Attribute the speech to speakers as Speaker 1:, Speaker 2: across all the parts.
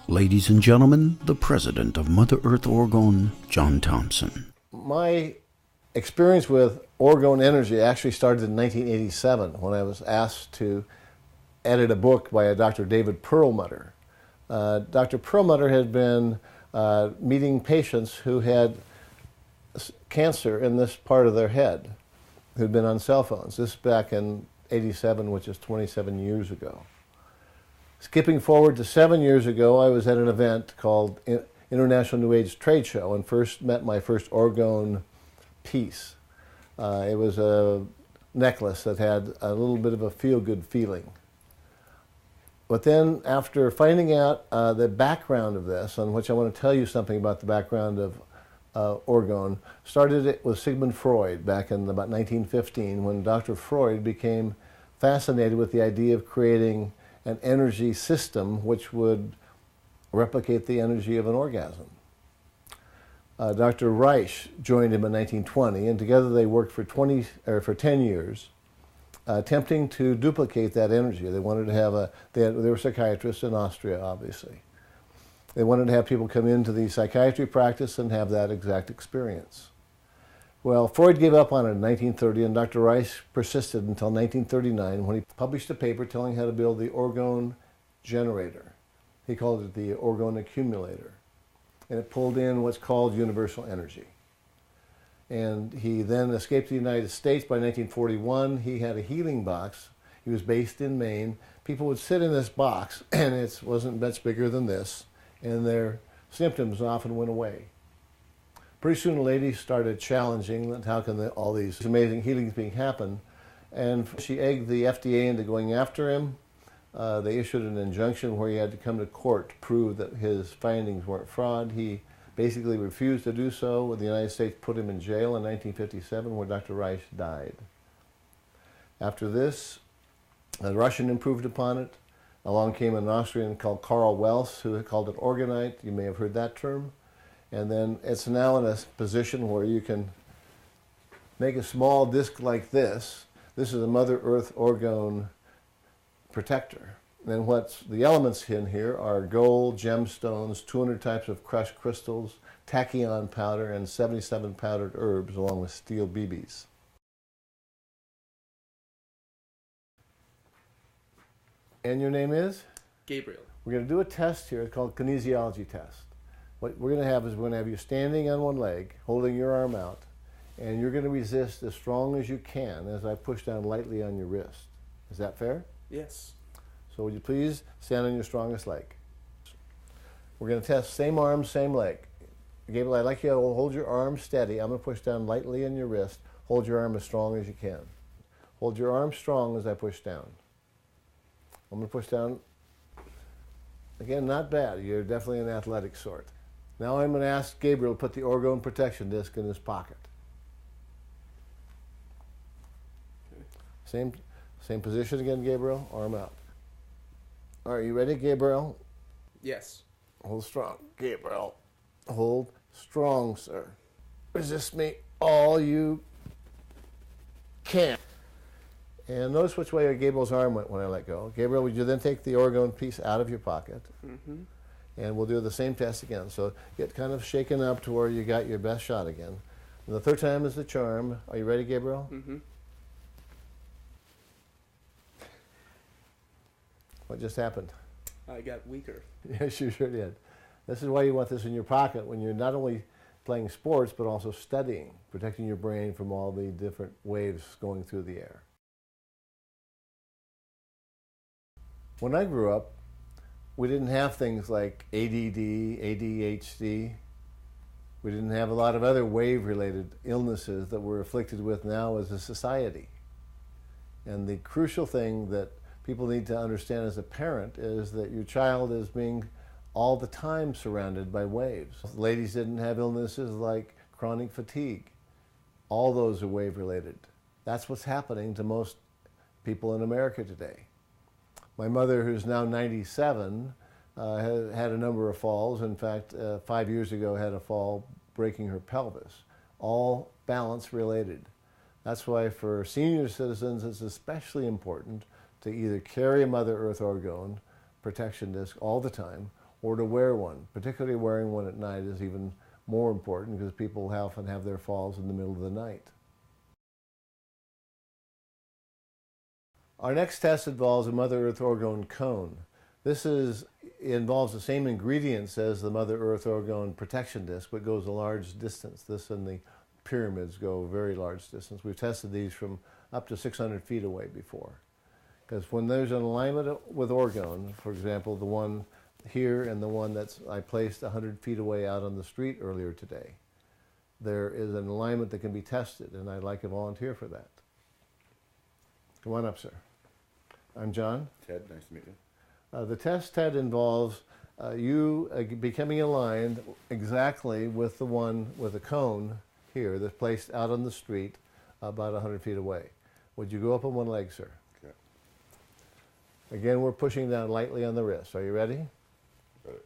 Speaker 1: Ladies and gentlemen, the president of Mother Earth Orgone, John Thompson.
Speaker 2: My experience with Orgone energy actually started in 1987 when I was asked to edit a book by a Dr. David Perlmutter. Dr. Perlmutter had been meeting patients who had cancer in this part of their head, who'd been on cell phones. This back in 87, which is 27 years ago. Skipping forward to 7 years ago, I was at an event called International New Age Trade Show and first met my first Orgone piece. It was a necklace that had a little bit of a feel-good feeling. But then after finding out the background of this, on which I want to tell you something about the background of Orgone, started it with Sigmund Freud back in about 1915 when Dr. Freud became fascinated with the idea of creating an energy system which would replicate the energy of an orgasm. Dr. Reich joined him in 1920, and together they worked for 10 years, attempting to duplicate that energy. They wanted to have they were psychiatrists in Austria, obviously. They wanted to have people come into the psychiatry practice and have that exact experience. Well, Freud gave up on it in 1930, and Dr. Reich persisted until 1939 when he published a paper telling how to build the Orgone generator. He called it the Orgone accumulator. And it pulled in what's called universal energy. And he then escaped the United States. By 1941, he had a healing box. He was based in Maine. People would sit in this box, and it wasn't much bigger than this, and their symptoms often went away. Pretty soon, ladies started challenging that how can all these amazing healings being happen, and she egged the FDA into going after him. They issued an injunction where he had to come to court to prove that his findings weren't fraud. He basically refused to do so. The United States put him in jail in 1957, where Dr. Reich died. After this, a Russian improved upon it. Along came an Austrian called Karl Wells, who called it orgonite. You may have heard that term. And then it's now in a position where you can make a small disc like this. This is a Mother Earth Orgone protector. And what's the elements in here are gold, gemstones, 200 types of crushed crystals, tachyon powder, and 77 powdered herbs, along with steel BBs. And your name is?
Speaker 3: Gabriel.
Speaker 2: We're going to do a test here called kinesiology test. What we're going to have is we're going to have you standing on one leg, holding your arm out, and you're going to resist as strong as you can as I push down lightly on your wrist. Is that fair?
Speaker 3: Yes.
Speaker 2: So would you please stand on your strongest leg? We're going to test same arm, same leg. Gabriel, I'd like you to hold your arm steady. I'm going to push down lightly on your wrist. Hold your arm as strong as you can. Hold your arm strong as I push down. I'm going to push down. Again, not bad. You're definitely an athletic sort. Now I'm going to ask Gabriel to put the Orgone protection disc in his pocket. Okay. Same position again, Gabriel. Arm out. Are you ready, Gabriel?
Speaker 3: Yes.
Speaker 2: Hold strong. Gabriel, hold strong, sir. Resist me all you can. And notice which way Gabriel's arm went when I let go. Gabriel, would you then take the Orgone piece out of your pocket? Mm-hmm. And we'll do the same test again. So get kind of shaken up to where you got your best shot again. And the third time is the charm. Are you ready, Gabriel? Mm-hmm. What just happened?
Speaker 3: I got weaker.
Speaker 2: Yes, you sure did. This is why you want this in your pocket when you're not only playing sports, but also studying, protecting your brain from all the different waves going through the air. When I grew up, we didn't have things like ADD, ADHD. We didn't have a lot of other wave-related illnesses that we're afflicted with now as a society. And the crucial thing that people need to understand as a parent is that your child is being all the time surrounded by waves. Ladies didn't have illnesses like chronic fatigue. All those are wave-related. That's what's happening to most people in America today. My mother, who's now 97, had a number of falls. In fact, 5 years ago had a fall breaking her pelvis. All balance related. That's why for senior citizens it's especially important to either carry a Mother Earth Orgone protection disc all the time or to wear one. Particularly wearing one at night is even more important because people often have their falls in the middle of the night. Our next test involves a Mother Earth Orgone cone. This involves the same ingredients as the Mother Earth Orgone protection disc, but goes a large distance. This and the pyramids go a very large distance. We've tested these from up to 600 feet away before. Because when there's an alignment with orgone, for example, the one here and the one I placed 100 feet away out on the street earlier today, there is an alignment that can be tested, and I'd like a volunteer for that. Come on up, sir. I'm John.
Speaker 4: Ted, nice to meet you.
Speaker 2: The test, Ted, involves you becoming aligned exactly with the one with the cone here that's placed out on the street about 100 feet away. Would you go up on one leg, sir?
Speaker 4: Okay.
Speaker 2: Again, we're pushing down lightly on the wrist. Are you ready?
Speaker 4: Ready.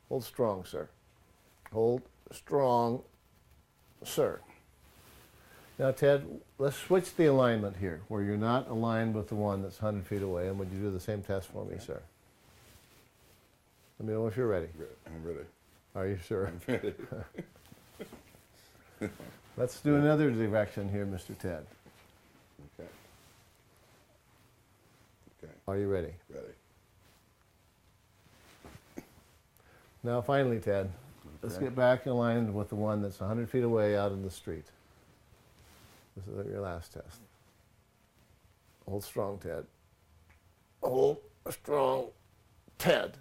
Speaker 2: Hold strong, sir. Hold strong, sir. Now, Ted, let's switch the alignment here, where you're not aligned with the one that's 100 feet away. And would you do the same test for me, sir? Let me know if you're ready.
Speaker 4: I'm ready.
Speaker 2: Are you sure?
Speaker 4: I'm ready.
Speaker 2: Let's do another direction here, Mr. Ted.
Speaker 4: Okay. Okay.
Speaker 2: Are you ready?
Speaker 4: Ready.
Speaker 2: Now, finally, Ted, let's get back aligned with the one that's 100 feet away out in the street. This is your last test. Hold strong, Ted. Hold strong, Ted.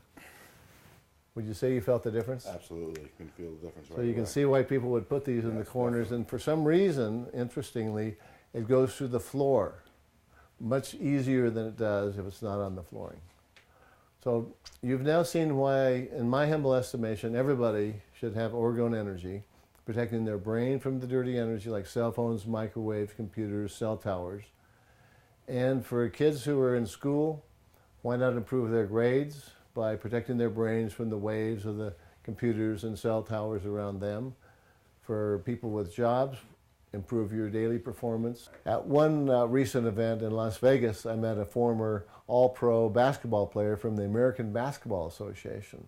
Speaker 2: Would you say you felt the difference?
Speaker 4: Absolutely. You can feel the difference right
Speaker 2: So you can
Speaker 4: away.
Speaker 2: see why people would put these in the corners,
Speaker 4: definitely.
Speaker 2: and for some reason, interestingly, it goes through the floor much easier than it does if it's not on the flooring. So you've now seen why, in my humble estimation, everybody should have Orgone energy, protecting their brain from the dirty energy like cell phones, microwaves, computers, cell towers. And for kids who are in school, why not improve their grades by protecting their brains from the waves of the computers and cell towers around them? For people with jobs, improve your daily performance. At one recent event in Las Vegas, I met a former all-pro basketball player from the American Basketball Association.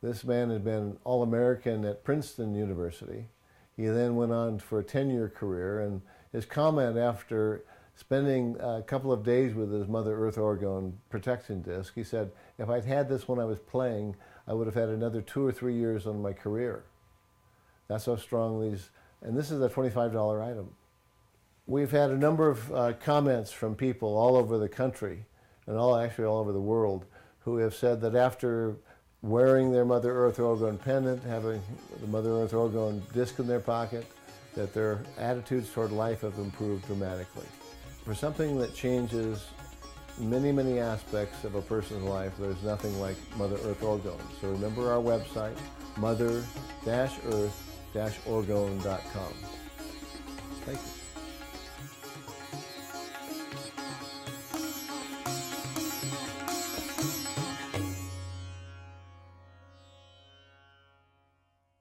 Speaker 2: This man had been All-American at Princeton University. He then went on for a 10-year career, and his comment after spending a couple of days with his Mother Earth Orgone protection disc, he said, if I'd had this when I was playing, I would have had another 2 or 3 years on my career. That's how strong these, and this is a $25 item. We've had a number of comments from people all over the country, and actually all over the world, who have said that after wearing their Mother Earth Orgone pendant, having the Mother Earth Orgone disc in their pocket, that their attitudes toward life have improved dramatically. For something that changes many, many aspects of a person's life, there's nothing like Mother Earth Orgone. So remember our website, mother-earth-orgone.com. Thank you.